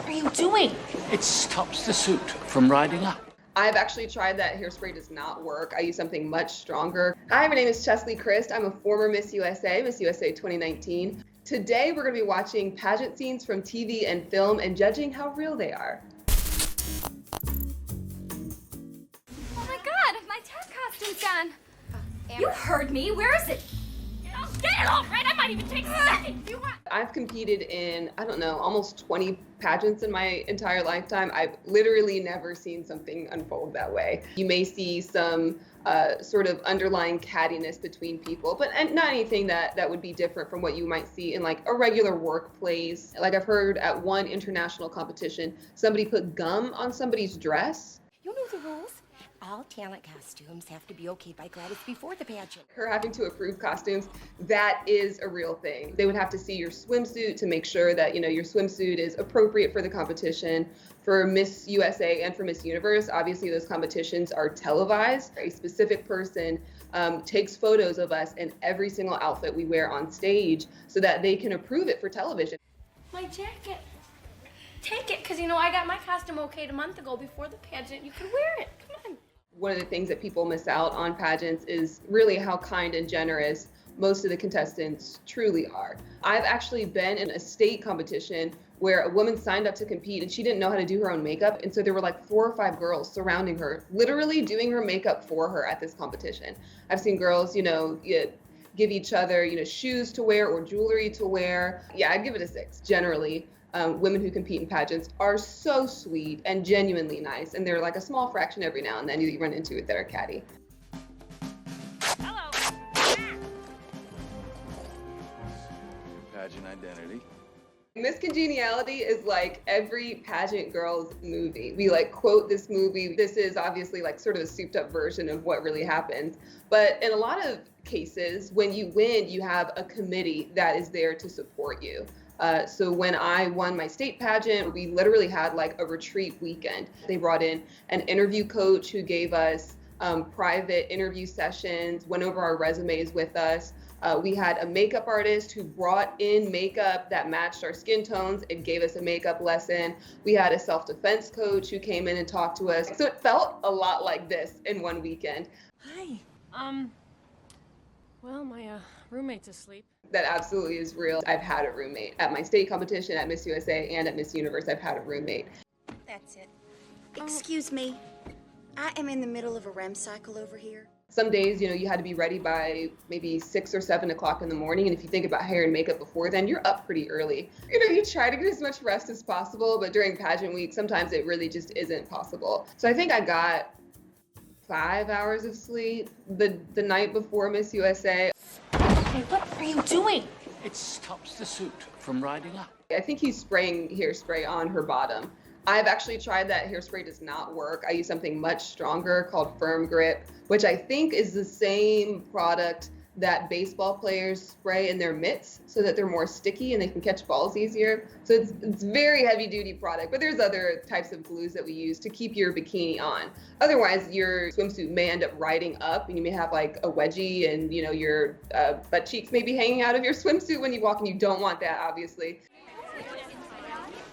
are you doing? It stops the suit from riding up. I've actually tried that. Hairspray does not work. I use something much stronger. Hi, my name is Cheslie Kryst. I'm a former Miss USA 2019. Today, we're going to be watching pageant scenes from TV and film and judging how real they are. Oh my God, my tag costume's done. You heard me. Where is it? Get it off, right? I might even take a second. I've competed in, I don't know, almost 20 pageants in my entire lifetime. I've literally never seen something unfold that way. You may see some sort of underlying cattiness between people, but not anything that would be different from what you might see in like a regular workplace. Like I've heard at one international competition, somebody put gum on somebody's dress. You know the rules. All talent costumes have to be okayed by Gladys before the pageant. Her having to approve costumes, that is a real thing. They would have to see your swimsuit to make sure that, you know, your swimsuit is appropriate for the competition. For Miss USA and for Miss Universe, obviously those competitions are televised. A specific person takes photos of us in every single outfit we wear on stage so that they can approve it for television. My jacket. Take it, because you know I got my costume okayed a month ago before the pageant. You can wear it. Come on. One of the things that people miss out on pageants is really how kind and generous most of the contestants truly are. I've actually been in a state competition where a woman signed up to compete and she didn't know how to do her own makeup. And so there were like 4 or 5 girls surrounding her, literally doing her makeup for her at this competition. I've seen girls, you know, give each other, you know, shoes to wear or jewelry to wear. Yeah, I'd give it a 6. Generally, women who compete in pageants are so sweet and genuinely nice. And they're like a small fraction every now and then you run into it that are catty. Hello. Pageant identity. Miss Congeniality is like every pageant girl's movie. We like quote this movie. This is obviously like sort of a souped up version of what really happens. But in a lot of cases, when you win, you have a committee that is there to support you. So when I won my state pageant, we literally had like a retreat weekend. They brought in an interview coach who gave us private interview sessions, went over our resumes with us. We had a makeup artist who brought in makeup that matched our skin tones and gave us a makeup lesson. We had a self-defense coach who came in and talked to us. So it felt a lot like this in one weekend. Hi. Well, my roommate's asleep. That absolutely is real. I've had a roommate. At my state competition, at Miss USA, and at Miss Universe, I've had a roommate. That's it. Excuse me. I am in the middle of a REM cycle over here. Some days, you know, you had to be ready by maybe 6 or 7 o'clock in the morning. And if you think about hair and makeup before then, you're up pretty early. You know, you try to get as much rest as possible, but during pageant week, sometimes it really just isn't possible. So I think I got 5 hours of sleep the night before Miss USA. Hey, what are you doing? It stops the suit from riding up. I think he's spraying hairspray on her bottom. I've actually tried that. Hairspray does not work. I use something much stronger called Firm Grip, which I think is the same product that baseball players spray in their mitts so that they're more sticky and they can catch balls easier. So it's very heavy duty product, but there's other types of glues that we use to keep your bikini on. Otherwise, your swimsuit may end up riding up and you may have like a wedgie and, you know, your butt cheeks may be hanging out of your swimsuit when you walk, and you don't want that, obviously.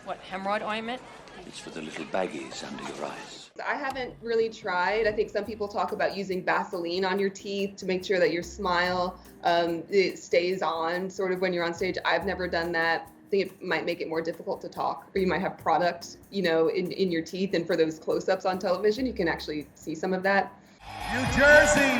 What, hemorrhoid ointment? It's for the little baggies under your eyes. I haven't really tried. I think some people talk about using Vaseline on your teeth to make sure that your smile it stays on sort of when you're on stage. I've never done that. I think it might make it more difficult to talk, or you might have product, you know, in your teeth, and for those close-ups on television, you can actually see some of that. New Jersey!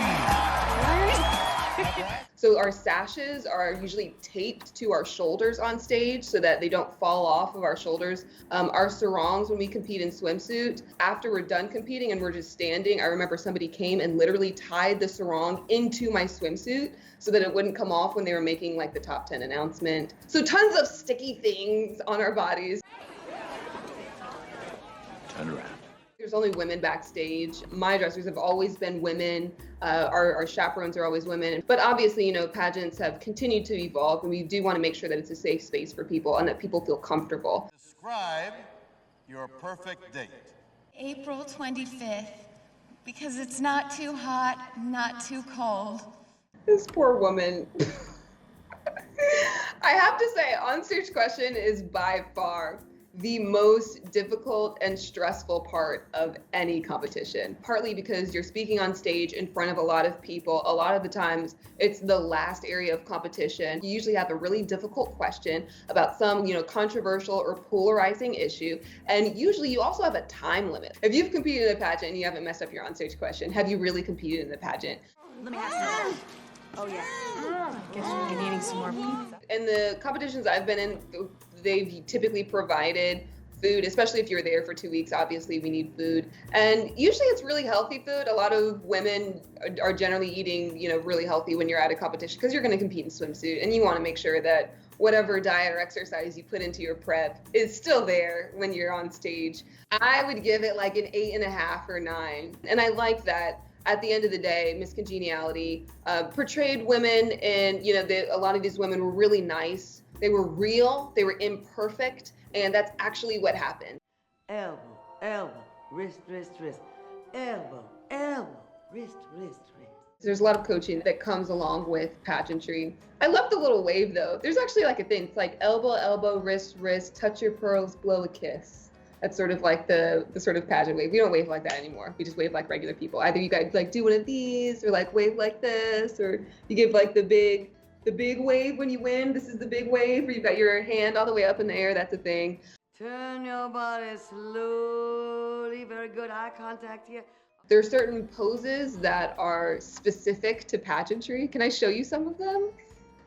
So our sashes are usually taped to our shoulders on stage so that they don't fall off of our shoulders. Our sarongs, when we compete in swimsuit, after we're done competing and we're just standing, I remember somebody came and literally tied the sarong into my swimsuit so that it wouldn't come off when they were making like the top 10 announcement. So tons of sticky things on our bodies. Turn around. There's only women backstage. My dressers have always been women. Our chaperones are always women. But obviously, you know, pageants have continued to evolve, and we do want to make sure that it's a safe space for people and that people feel comfortable. Describe your perfect date. April 25th, because it's not too hot, not too cold. This poor woman. I have to say, onstage question is by far the most difficult and stressful part of any competition, partly because you're speaking on stage in front of a lot of people. A lot of the times it's the last area of competition. You usually have a really difficult question about some, controversial or polarizing issue. And usually you also have a time limit. If you've competed in a pageant and you haven't messed up your onstage question, have you really competed in the pageant? Let me have some. Oh, yeah. I guess you're gonna be eating some more pizza. In the competitions I've been in, they've typically provided food, especially if you're there for 2 weeks. Obviously, we need food. And usually it's really healthy food. A lot of women are generally eating, really healthy when you're at a competition because you're going to compete in swimsuit and you want to make sure that whatever diet or exercise you put into your prep is still there when you're on stage. I would give it like an 8.5 or 9. And I like that. At the end of the day, Miss Congeniality portrayed women, and a lot of these women were really nice. They were real, they were imperfect, and that's actually what happened. Elbow, elbow, wrist, wrist, wrist. Elbow, elbow, wrist, wrist, wrist. There's a lot of coaching that comes along with pageantry. I love the little wave though. There's actually like a thing. It's like elbow, elbow, wrist, wrist, touch your pearls, blow a kiss. That's sort of like the sort of pageant wave. We don't wave like that anymore. We just wave like regular people. Either you guys like do one of these or like wave like this, or you give like the big wave when you win. This is the big wave where you've got your hand all the way up in the air. That's a thing. Turn your body slowly. Very good. Eye contact here. There are certain poses that are specific to pageantry. Can I show you some of them?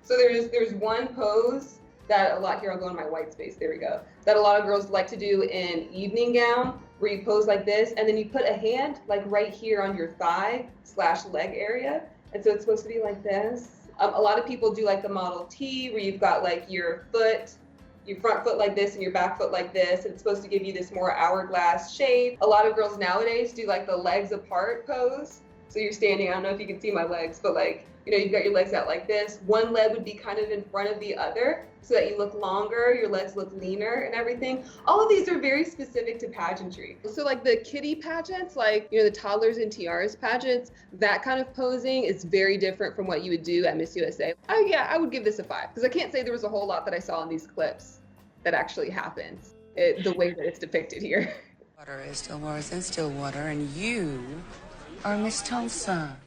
So there's one pose that a lot, here I'll go in my white space, there we go, that a lot of girls like to do in evening gown, where you pose like this, and then you put a hand like right here on your thigh/leg area. And so it's supposed to be like this. A lot of people do like the Model T, where you've got like your front foot like this and your back foot like this, and it's supposed to give you this more hourglass shape. A lot of girls nowadays do like the legs apart pose. So you're standing, I don't know if you can see my legs, but like, you've got your legs out like this. One leg would be kind of in front of the other so that you look longer, your legs look leaner and everything. All of these are very specific to pageantry. So like the kiddie pageants, like, the toddlers and tiaras pageants, that kind of posing is very different from what you would do at Miss USA. I would give this a 5 because I can't say there was a whole lot that I saw in these clips that actually happened the way that it's depicted here. Water is still worse than still water, and you are Miss Tulsa.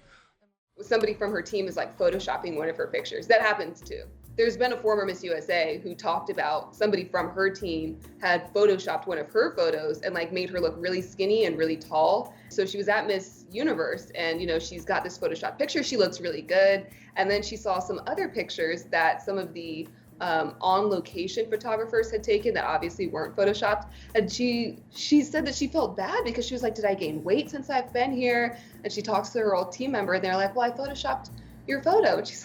Somebody from her team is like photoshopping one of her pictures. That happens too. There's been a former Miss USA who talked about somebody from her team had photoshopped one of her photos and like made her look really skinny and really tall. So she was at Miss Universe and she's got this photoshopped picture. She looks really good. And then she saw some other pictures that some of the on-location photographers had taken that obviously weren't photoshopped, and she said that she felt bad because she was like, did I gain weight since I've been here? And she talks to her old team member and they're like, well, I photoshopped your photo. And she's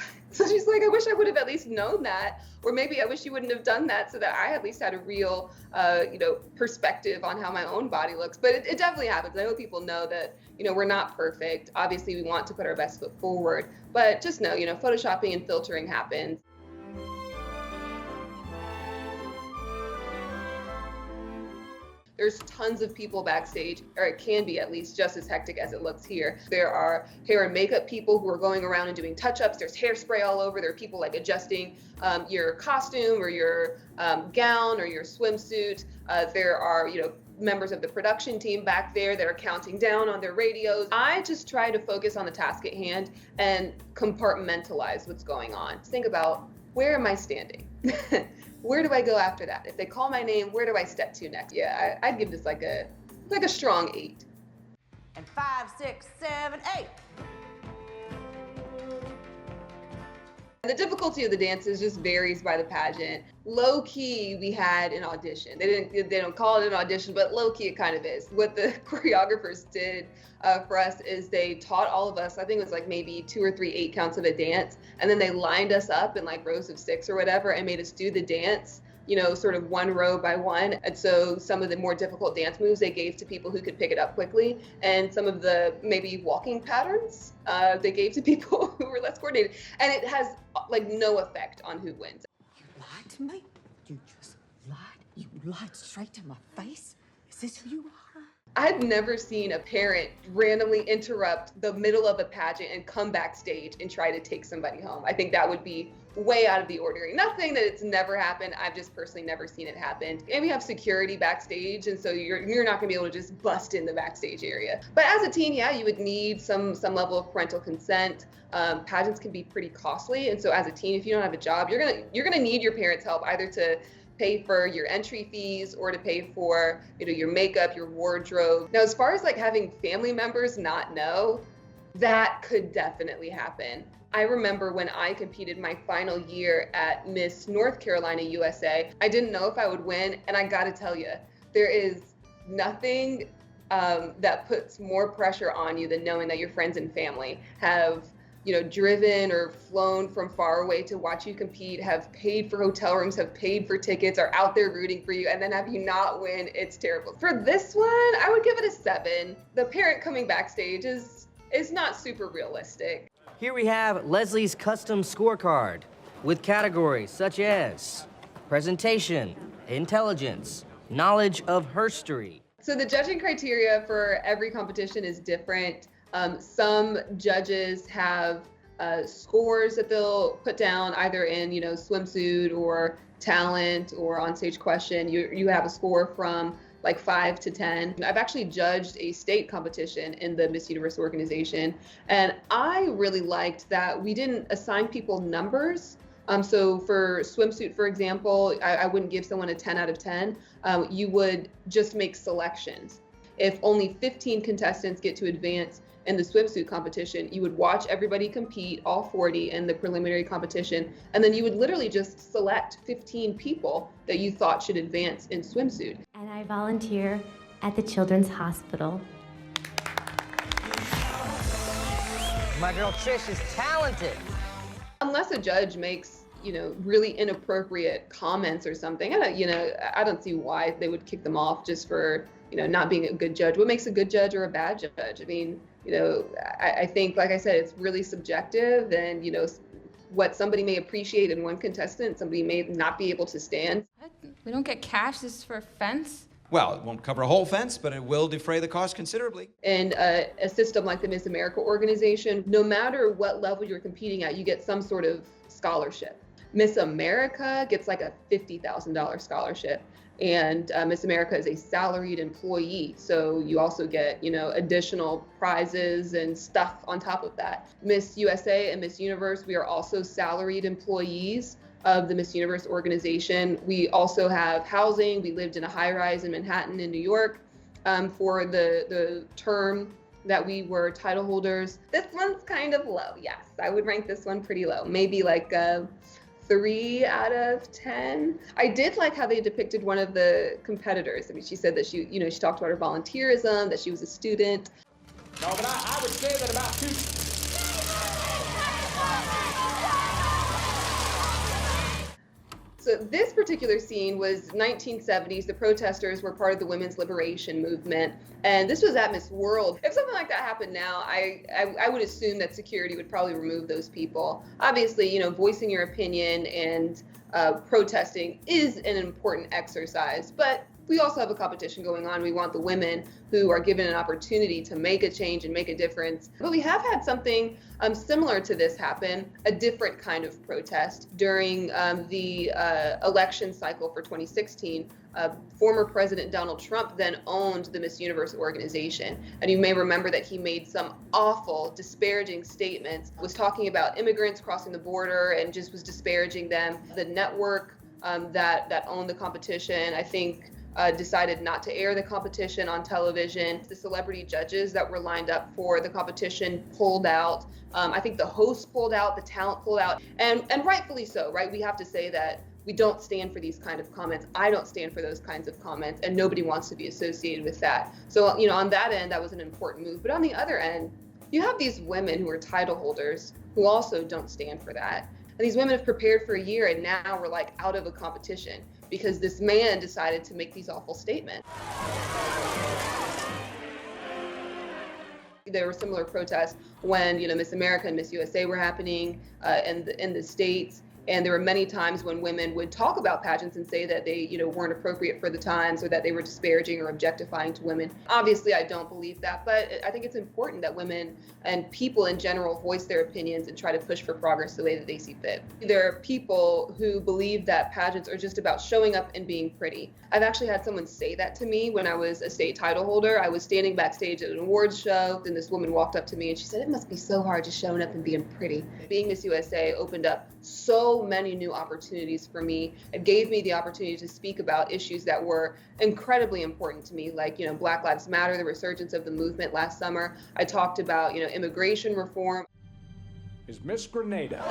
like, I wish I would have at least known that, or maybe I wish you wouldn't have done that so that I at least had a real perspective on how my own body looks. But it definitely happens. I hope people know that we're not perfect. Obviously we want to put our best foot forward, but just know photoshopping and filtering happens. There's tons of people backstage, or it can be at least just as hectic as it looks here. There are hair and makeup people who are going around and doing touch-ups. There's hairspray all over. There are people like adjusting your costume or your gown or your swimsuit. There are, members of the production team back there that are counting down on their radios. I just try to focus on the task at hand and compartmentalize what's going on. Think about, where am I standing? Where do I go after that? If they call my name, where do I step to next? Yeah, I'd give this like a strong 8. And 5, 6, 7, 8. The difficulty of the dances just varies by the pageant. Low key, we had an audition. They don't call it an audition, but low key it kind of is. What the choreographers did for us is they taught all of us, I think it was like maybe 2 or 3 8 counts of a dance, and then they lined us up in like rows of 6 or whatever and made us do the dance, sort of one row by one. And so some of the more difficult dance moves they gave to people who could pick it up quickly, and some of the maybe walking patterns they gave to people who were less coordinated. And it has like no effect on who wins. You lied to me? You just lied? You lied straight to my face? Is this who you are? I've never seen a parent randomly interrupt the middle of a pageant and come backstage and try to take somebody home. I think that would be way out of the ordinary. Not saying that it's never happened. I've just personally never seen it happen. And we have security backstage, and so you're not gonna be able to just bust in the backstage area. But as a teen, yeah, you would need some level of parental consent. Pageants can be pretty costly, and so as a teen, if you don't have a job, you're gonna need your parents' help, either to pay for your entry fees or to pay for, you know, your makeup, your wardrobe. Now, as far as like having family members not know, that could definitely happen. I remember when I competed my final year at Miss North Carolina USA, I didn't know if I would win, and I gotta tell you, there is nothing that puts more pressure on you than knowing that your friends and family have, you know, driven or flown from far away to watch you compete, have paid for hotel rooms, have paid for tickets, are out there rooting for you, and then have you not win. It's terrible. For this one, I would give it a 7. The parent coming backstage is not super realistic. Here we have Leslie's custom scorecard with categories such as presentation, intelligence, knowledge of herstory. So the judging criteria for every competition is different. Some judges have scores that they'll put down either in, you know, swimsuit or talent or onstage question. You have a score from like 5 to 10. I've actually judged a state competition in the Miss Universe organization, and I really liked that we didn't assign people numbers. So for swimsuit, for example, I wouldn't give someone a 10 out of 10. You would just make selections. If only 15 contestants get to advance in the swimsuit competition, you would watch everybody compete, all 40 in the preliminary competition, and then you would literally just select 15 people that you thought should advance in swimsuit. And I volunteer at the Children's Hospital. My girl Trish is talented. Unless a judge makes, you know, really inappropriate comments or something, I don't see why they would kick them off just for, you know, not being a good judge. What makes a good judge or a bad judge? I mean, you know, I think, like I said, it's really subjective, and, you know, what somebody may appreciate in one contestant, somebody may not be able to stand. What? We don't get cash. This is for a fence? Well, it won't cover a whole fence, but it will defray the cost considerably. In a system like the Miss America organization, no matter what level you're competing at, you get some sort of scholarship. Miss America gets like a $50,000 scholarship. And Miss America is a salaried employee, so you also get, you know, additional prizes and stuff on top of that. Miss USA and Miss Universe, we are also salaried employees of the Miss Universe organization. We also have housing. We lived in a high-rise in Manhattan in New York for the term that we were title holders. This one's kind of low, yes. I would rank this one pretty low, maybe like 3 out of 10. I did like how they depicted one of the competitors. I mean, she said that she talked about her volunteerism, that she was a student. No, but I would say that about 2. So this particular scene was 1970s. The protesters were part of the women's liberation movement, and this was at Miss World. If something like that happened now, I would assume that security would probably remove those people. Obviously, you know, voicing your opinion and protesting is an important exercise, but we also have a competition going on. We want the women who are given an opportunity to make a change and make a difference. But we have had something similar to this happen, a different kind of protest during the election cycle for 2016. Former President Donald Trump then owned the Miss Universe organization. And you may remember that he made some awful, disparaging statements, was talking about immigrants crossing the border and just was disparaging them. The network that owned the competition, I think, decided not to air the competition on television. The celebrity judges that were lined up for the competition pulled out. I think the host pulled out, the talent pulled out, and rightfully so, right? We have to say that we don't stand for these kind of comments. I don't stand for those kinds of comments, and nobody wants to be associated with that. So, you know, on that end, that was an important move. But on the other end, you have these women who are title holders who also don't stand for that. And these women have prepared for a year, and now we're like out of a competition because this man decided to make these awful statements. There were similar protests when, you know, Miss America and Miss USA were happening in the States. And there were many times when women would talk about pageants and say that they, weren't appropriate for the times, or that they were disparaging or objectifying to women. Obviously, I don't believe that, but I think it's important that women and people in general voice their opinions and try to push for progress the way that they see fit. There are people who believe that pageants are just about showing up and being pretty. I've actually had someone say that to me when I was a state title holder. I was standing backstage at an awards show, and this woman walked up to me and she said, "It must be so hard just showing up and being pretty." Being Miss USA opened up so many new opportunities for me. It gave me the opportunity to speak about issues that were incredibly important to me, like, Black Lives Matter, the resurgence of the movement last summer. I talked about, immigration reform. Is Miss Grenada.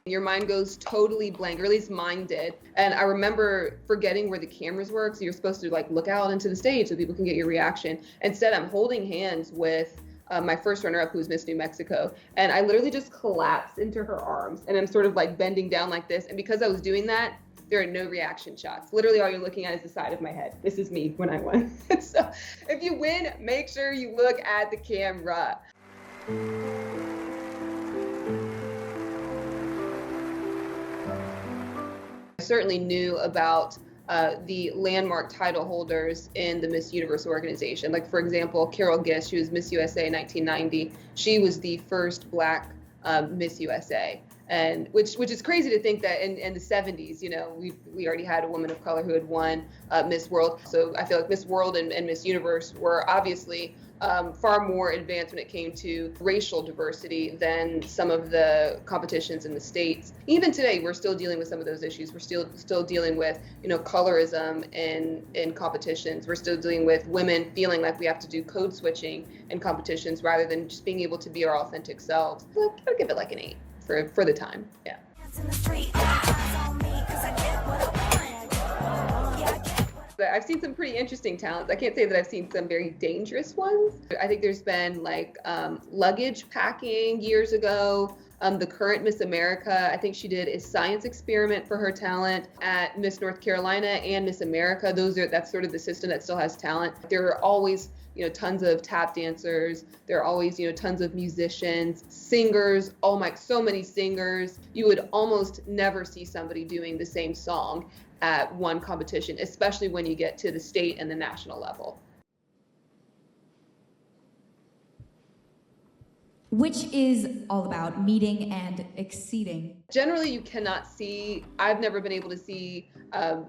Your mind goes totally blank, or at least mine did. And I remember forgetting where the cameras were, so you're supposed to look out into the stage so people can get your reaction. Instead, I'm holding hands with my first runner-up, who was Miss New Mexico, and I literally just collapsed into her arms, and I'm sort of bending down like this. And because I was doing that, there are no reaction shots. Literally, all you're looking at is the side of my head. This is me when I won. So if you win, make sure you look at the camera. I certainly knew about the landmark title holders in the Miss Universe organization. Like, for example, Carol Gish, who was Miss USA in 1990. She was the first Black Miss USA. And which is crazy to think that in the 70s, we already had a woman of color who had won Miss World. So I feel like Miss World and Miss Universe were obviously far more advanced when it came to racial diversity than some of the competitions in the States. Even today, we're still dealing with some of those issues. We're still dealing with, colorism in competitions. We're still dealing with women feeling like we have to do code switching in competitions rather than just being able to be our authentic selves. So I'd give it like an 8 for the time. Yeah. I've seen some pretty interesting talents. I can't say that I've seen some very dangerous ones. I think there's been luggage packing years ago. The current Miss America, I think she did a science experiment for her talent at Miss North Carolina and Miss America. That's sort of the system that still has talent. There are always tons of tap dancers. There are always, tons of musicians, singers. Oh my, so many singers. You would almost never see somebody doing the same song at one competition, especially when you get to the state and the national level. Which is all about meeting and exceeding. Generally, you cannot see, I've never been able to see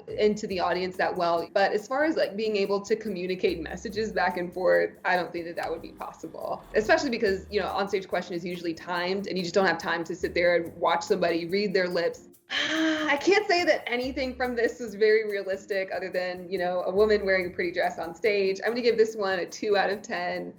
into the audience that well, but as far as being able to communicate messages back and forth, I don't think that would be possible. Especially because, on-stage question is usually timed, and you just don't have time to sit there and watch somebody read their lips. I can't say that anything from this was very realistic other than, a woman wearing a pretty dress on stage. I'm gonna give this one a 2 out of 10.